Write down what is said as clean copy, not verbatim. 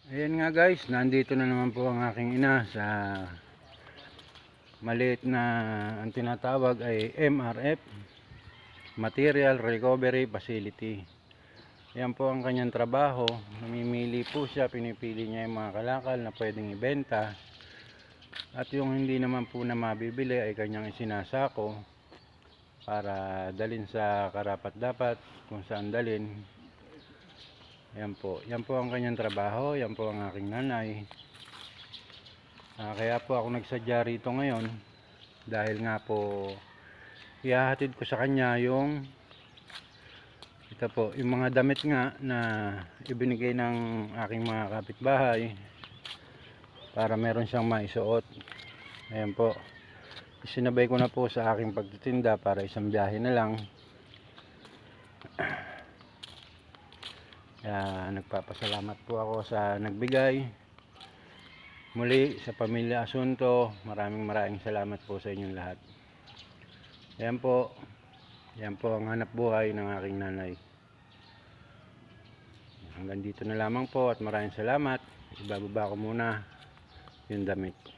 Ayan nga guys, nandito na naman po ang aking ina sa maliit na ang tinatawag ay MRF, Material Recovery Facility. Yan po ang kanyang trabaho. Namimili po siya, pinipili niya yung mga kalakal na pwedeng ibenta. At yung hindi naman po na mabibili ay kanyang isinasako para dalhin sa karapat-dapat kung saan dalhin. Yan po ang kanyang trabaho. Yan po ang aking nanay. Kaya po ako nagsadya rito ngayon dahil nga po ihahatid ko sa kanya yung mga damit nga na ibinigay ng aking mga kapitbahay para meron siyang maisuot. Ayan po, isinabay ko na po sa aking pagtitinda para isang biyahe na lang. Kaya nagpapasalamat po ako sa nagbigay. Muli sa Pamilya Asunto, maraming salamat po sa inyong lahat. Yan po ang hanap buhay ng aking nanay. Hanggang dito na lamang po at maraming salamat. Ibababa ko muna yung damit.